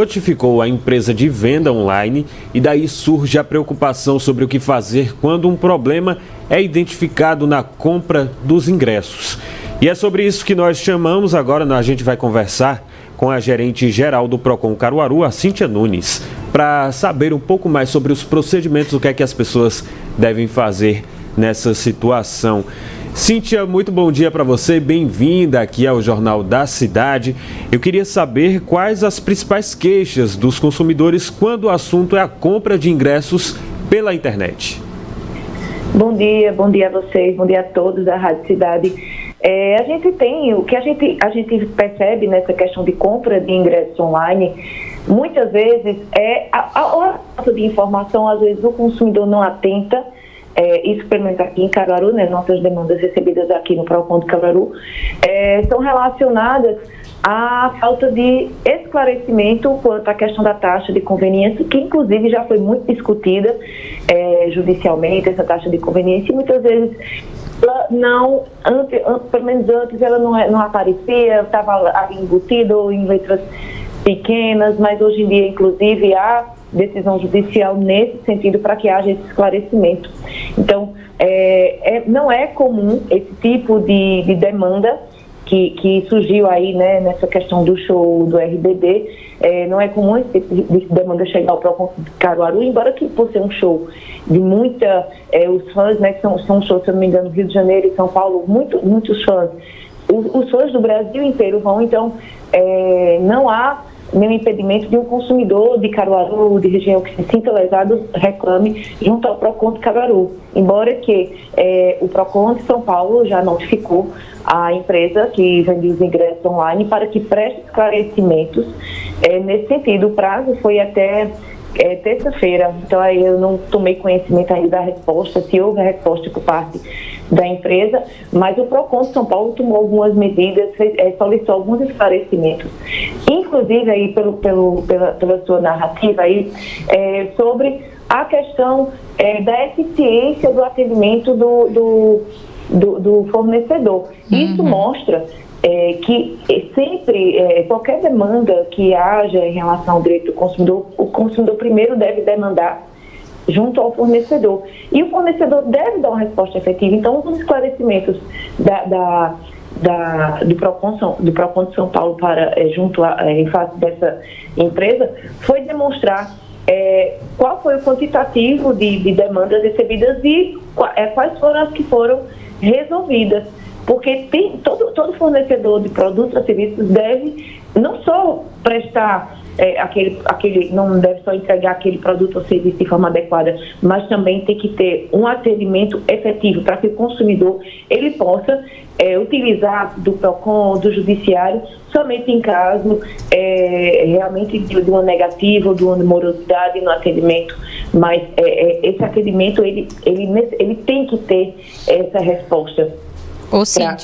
Notificou a empresa de venda online e daí surge a preocupação sobre o que fazer quando um problema é identificado na compra dos ingressos. E é sobre isso que nós chamamos agora, a gente vai conversar com a gerente geral do Procon Caruaru, a Cíntia Nunes, para saber um pouco mais sobre os procedimentos, o que é que as pessoas devem fazer nessa situação. Cíntia, muito bom dia para você, bem-vinda aqui ao Jornal da Cidade. Eu queria saber quais as principais queixas dos consumidores quando o assunto é a compra de ingressos pela internet. Bom dia a vocês, bom dia a todos da Rádio Cidade. A gente tem, o que a gente percebe nessa questão de compra de ingressos online, muitas vezes é a falta de informação, às vezes o consumidor não atenta. Isso pelo menos aqui em Caruaru, né, nossas demandas recebidas aqui no Procon de Caruaru, são relacionadas à falta de esclarecimento quanto à questão da taxa de conveniência, que inclusive já foi muito discutida judicialmente, essa taxa de conveniência, e muitas vezes ela não, pelo menos antes, ela não aparecia, estava ali embutida ou em letras pequenas, mas hoje em dia, inclusive, há decisão judicial nesse sentido para que haja esse esclarecimento. Então, não é comum esse tipo de demanda que surgiu aí, né, nessa questão do show do RBD. Não é comum esse tipo de demanda chegar ao Procon de Caruaru, embora que por ser um show de muita... os fãs, né, que são shows, se eu não me engano, Rio de Janeiro e São Paulo, muitos fãs. Os fãs do Brasil inteiro vão, então não há nenhum impedimento de um consumidor de Caruaru, de região que se sinta lesado, reclame junto ao Procon de Caruaru. Embora que o Procon de São Paulo já notificou a empresa que vende os ingressos online para que preste esclarecimentos nesse sentido. O prazo foi até terça-feira, então aí eu não tomei conhecimento ainda da resposta, se houve a resposta por parte da empresa, mas o Procon de São Paulo tomou algumas medidas, solicitou alguns esclarecimentos, inclusive aí pela sua narrativa aí, sobre a questão da eficiência do atendimento do fornecedor. Isso mostra que sempre, qualquer demanda que haja em relação ao direito do consumidor, o consumidor primeiro deve demandar junto ao fornecedor. E o fornecedor deve dar uma resposta efetiva. Então, os esclarecimentos do Procon de São Paulo em face dessa empresa foi demonstrar qual foi o quantitativo de demandas recebidas e quais foram as que foram resolvidas. Porque todo fornecedor de produtos ou serviços deve não só prestar não deve só entregar aquele produto ou serviço de forma adequada, mas também tem que ter um atendimento efetivo para que o consumidor ele possa utilizar do Procon, do Judiciário, somente em caso realmente de uma negativa ou de uma morosidade no atendimento. Mas esse atendimento ele tem que ter essa resposta.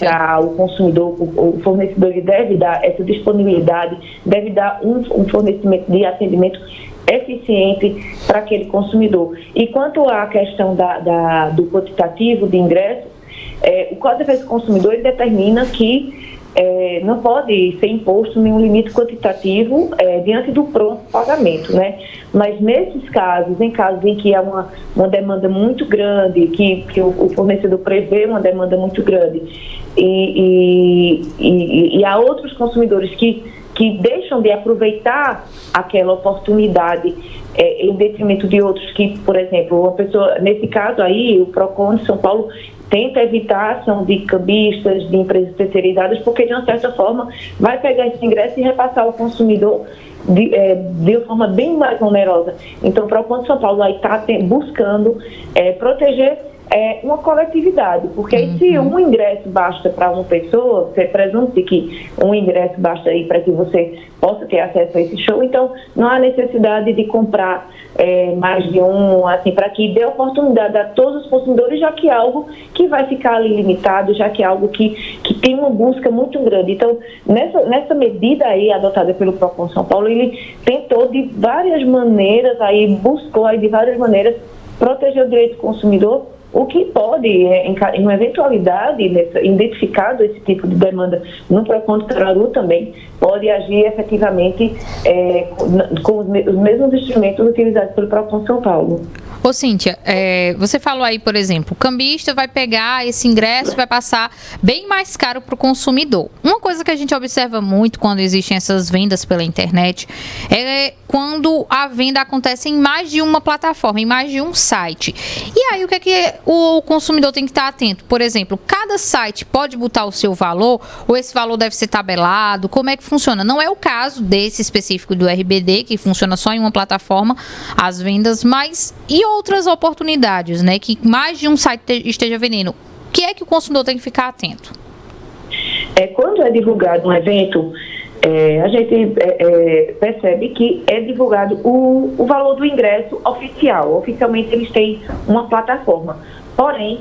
Para o consumidor, o fornecedor ele deve dar essa disponibilidade, deve dar um fornecimento de atendimento eficiente para aquele consumidor. E quanto à questão do quantitativo de ingressos, o Código de Defesa do Consumidor ele determina que não pode ser imposto nenhum limite quantitativo diante do pronto pagamento, né? Mas nesses casos, em casos em que há uma demanda muito grande, que o fornecedor prevê uma demanda muito grande e há outros consumidores que deixam de aproveitar aquela oportunidade em detrimento de outros que, por exemplo, uma pessoa, nesse caso aí, o Procon de São Paulo tenta evitar a ação de cambistas, de empresas terceirizadas, porque de uma certa forma vai pegar esse ingresso e repassar ao consumidor de uma forma bem mais onerosa. Então o Procon de São Paulo está buscando proteger uma coletividade, porque aí se um ingresso basta para uma pessoa, você presume que um ingresso basta aí para que você possa ter acesso a esse show, então não há necessidade de comprar mais de um, assim, para que dê oportunidade a todos os consumidores, já que é algo que vai ficar ali limitado, já que é algo que tem uma busca muito grande. Então, nessa medida aí adotada pelo Procon São Paulo, ele tentou de várias maneiras, buscou de várias maneiras proteger o direito do consumidor o que pode, em uma eventualidade, identificado esse tipo de demanda no PROCON de Caruaru também, pode agir efetivamente com os mesmos instrumentos utilizados pelo PROCON São Paulo. Ô Cíntia, você falou aí, por exemplo, o cambista vai pegar esse ingresso e vai passar bem mais caro para o consumidor. Uma coisa que a gente observa muito quando existem essas vendas pela internet é quando a venda acontece em mais de uma plataforma, em mais de um site. E aí o que é que o consumidor tem que estar atento? Por exemplo, cada site pode botar o seu valor ou esse valor deve ser tabelado? Como é que funciona? Não é o caso desse específico do RBD, que funciona só em uma plataforma, as vendas, mas e outras oportunidades, né, que mais de um site esteja vendendo. O que é que o consumidor tem que ficar atento? Quando é divulgado um evento, a gente percebe que é divulgado o valor do ingresso oficial. Oficialmente eles têm uma plataforma. Porém,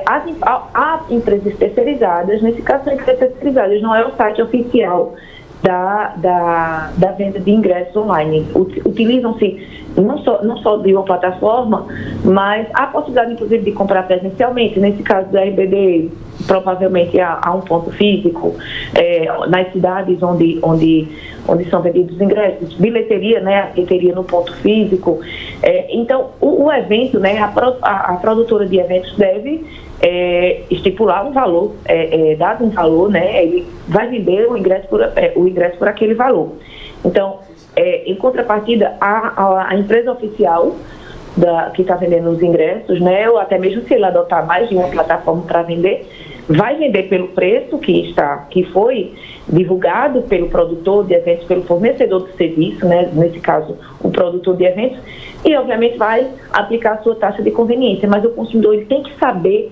há empresas terceirizadas, nesse caso são empresas terceirizadas, não é o site oficial da venda de ingressos online. Utilizam-se não só de uma plataforma, mas há a possibilidade, inclusive, de comprar presencialmente. Nesse caso da RBD, provavelmente há um ponto físico, nas cidades onde são vendidos ingressos, bilheteria, né, a bilheteria no ponto físico. Então, o evento, né, a produtora de eventos deve estipular um valor, dado um valor, né, ele vai vender o ingresso por aquele valor. Então, em contrapartida, a empresa oficial que está vendendo os ingressos, né, ou até mesmo se ele adotar mais de uma plataforma para vender, vai vender pelo preço que foi divulgado pelo produtor de eventos, pelo fornecedor do serviço, né, nesse caso o produtor de eventos, e obviamente vai aplicar a sua taxa de conveniência, mas o consumidor ele tem que saber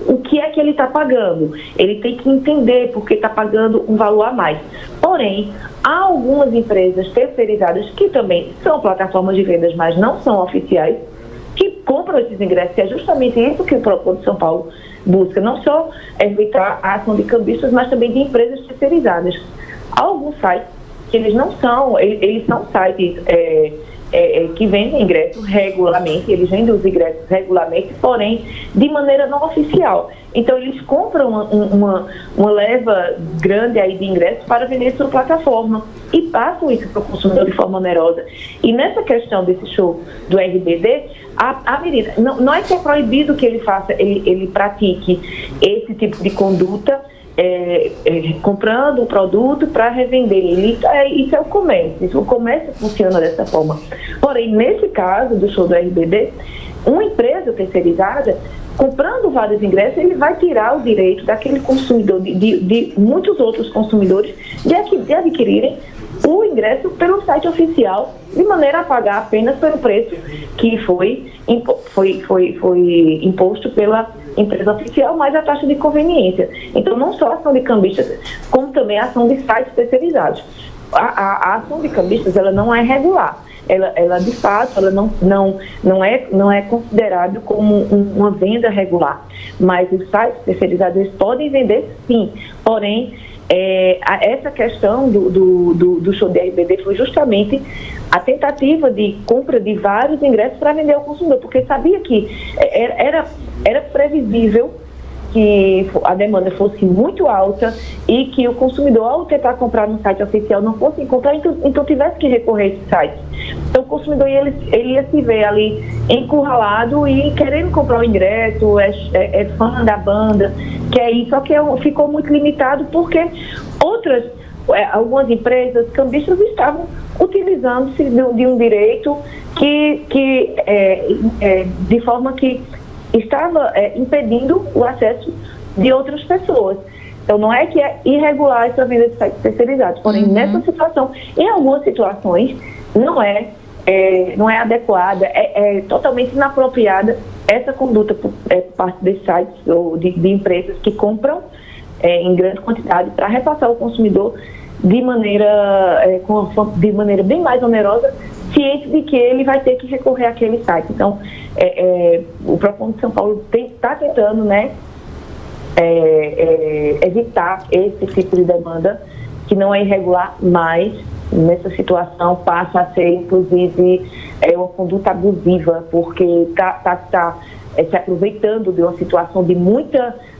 o que é que ele está pagando, ele tem que entender porque está pagando um valor a mais. Porém, há algumas empresas terceirizadas que também são plataformas de vendas, mas não são oficiais, que compram esses ingressos, e é justamente isso que o PROCON de São Paulo busca, não só evitar a ação de cambistas, mas também de empresas terceirizadas. Há alguns sites que eles são sites que vendem ingressos regularmente, eles vendem os ingressos regularmente, porém de maneira não oficial. Então eles compram uma leva grande aí de ingressos para vender sua plataforma e passam isso para o consumidor de forma onerosa. E nessa questão desse show do RBD, a medida, não é que é proibido que ele faça, ele pratique esse tipo de conduta, comprando o produto para revender. Isso é o comércio. O comércio funciona dessa forma. Porém, nesse caso do show do RBD, uma empresa terceirizada, comprando vários ingressos, ele vai tirar o direito daquele consumidor, de muitos outros consumidores, de adquirirem o ingresso pelo site oficial, de maneira a pagar apenas pelo preço que foi imposto pela empresa oficial, mais a taxa de conveniência. Então, não só a ação de cambistas, como também a ação de sites terceirizados. A ação de cambistas, ela não é regular. Ela de fato, ela não é considerada como uma venda regular. Mas os sites terceirizados, eles podem vender sim. Porém, essa questão do show de RBD foi justamente a tentativa de compra de vários ingressos para vender ao consumidor, porque sabia que era previsível que a demanda fosse muito alta e que o consumidor, ao tentar comprar no site oficial, não fosse encontrar, então tivesse que recorrer a esse site. Então o consumidor ele ia se ver ali encurralado e querendo comprar o ingresso, é fã da banda, quer ir, só que ficou muito limitado porque algumas empresas cambistas estavam utilizando-se de um direito de forma que estava impedindo o acesso de outras pessoas. Então, não é que é irregular essa venda de sites terceirizados, porém, nessa situação, em algumas situações, não é adequada, é totalmente inapropriada essa conduta por parte desses sites ou de empresas que compram em grande quantidade para repassar ao consumidor de maneira bem mais onerosa, ciente de que ele vai ter que recorrer àquele site. Então, o PROCON de São Paulo está tentando, né, evitar esse tipo de demanda, que não é irregular, mas nessa situação passa a ser, inclusive, uma conduta abusiva, porque está se aproveitando de uma situação de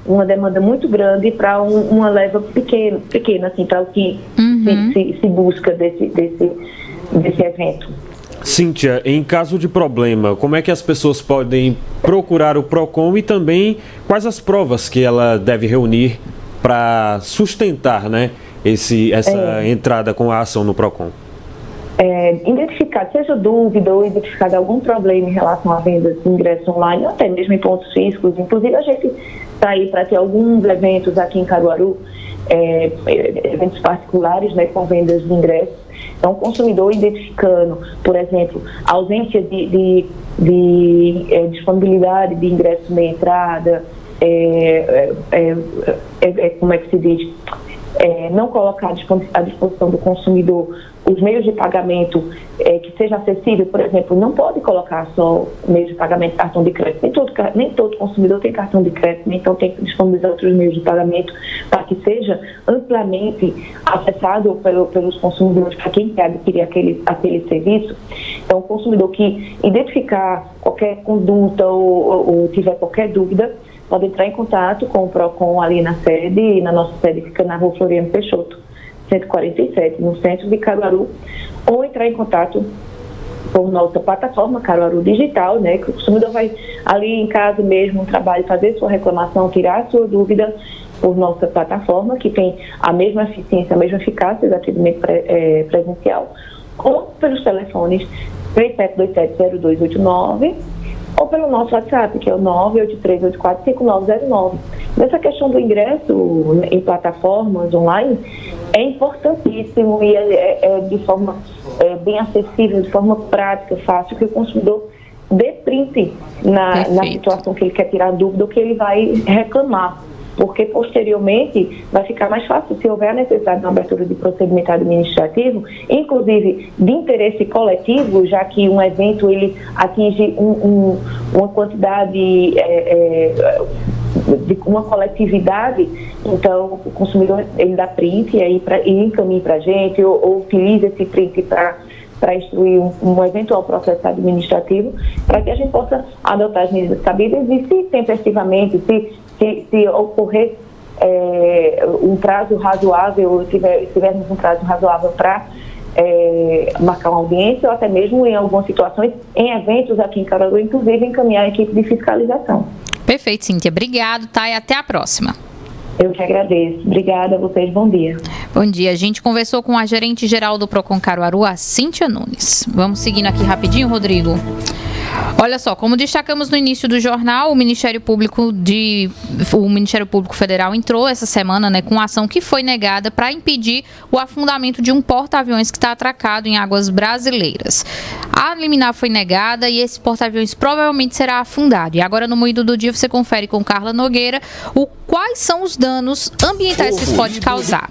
uma demanda muito grande para uma leva pequena, assim, para o que se busca desse evento. Cíntia, em caso de problema, como é que as pessoas podem procurar o PROCON e também quais as provas que ela deve reunir para sustentar, né, essa entrada com a ação no PROCON? Identificar, seja dúvida ou identificar algum problema em relação à venda de ingresso online, ou até mesmo em pontos físicos. Inclusive, a gente está aí para ter alguns eventos aqui em Caruaru, eventos particulares, né, com vendas de ingressos. Então, o consumidor identificando, por exemplo, a ausência de disponibilidade de ingresso meia entrada, como é que se diz? Não colocar à disposição do consumidor os meios de pagamento que seja acessível, por exemplo, não pode colocar só meios de pagamento cartão de crédito. Nem todo consumidor tem cartão de crédito, então tem que disponibilizar outros meios de pagamento para que seja amplamente acessado pelos consumidores, para quem quer adquirir aquele serviço. Então, o consumidor que identificar qualquer conduta ou tiver qualquer dúvida, pode entrar em contato com o PROCON ali na sede, na nossa sede fica na Rua Floriano Peixoto, 147, no centro de Caruaru, ou entrar em contato por nossa plataforma Caruaru Digital, né, que o consumidor vai ali em casa mesmo, trabalho, fazer sua reclamação, tirar a sua dúvida por nossa plataforma, que tem a mesma eficiência, a mesma eficácia do atendimento presencial, ou pelos telefones 37270289, ou pelo nosso WhatsApp, que é o 983845909. Nessa questão do ingresso em plataformas online, é importantíssimo e de forma bem acessível, de forma prática, fácil, que o consumidor dê print na situação que ele quer tirar dúvida ou que ele vai reclamar. Porque posteriormente vai ficar mais fácil, se houver a necessidade de uma abertura de procedimento administrativo, inclusive de interesse coletivo, já que um evento ele atinge uma quantidade de uma coletividade, então o consumidor ele dá print e aí encaminha para a gente ou utiliza esse print para instruir um eventual processo administrativo, para que a gente possa adotar as medidas cabíveis e, se tempestivamente, se ocorrer um prazo razoável, tivermos um prazo razoável para marcar uma audiência, ou até mesmo em algumas situações, em eventos aqui em Caruaru, inclusive encaminhar a equipe de fiscalização. Perfeito, Cíntia. Obrigado, tá? E até a próxima. Eu que agradeço. Obrigada a vocês. Bom dia. Bom dia. A gente conversou com a gerente-geral do PROCON Caruaru, a Cíntia Nunes. Vamos seguindo aqui rapidinho, Rodrigo. Olha só, como destacamos no início do jornal, o Ministério Público Federal entrou essa semana, né, com uma ação que foi negada para impedir o afundamento de um porta-aviões que está atracado em águas brasileiras. A liminar foi negada e esse porta-aviões provavelmente será afundado. E agora no Moído do Dia você confere com Carla Nogueira quais são os danos ambientais que isso pode causar.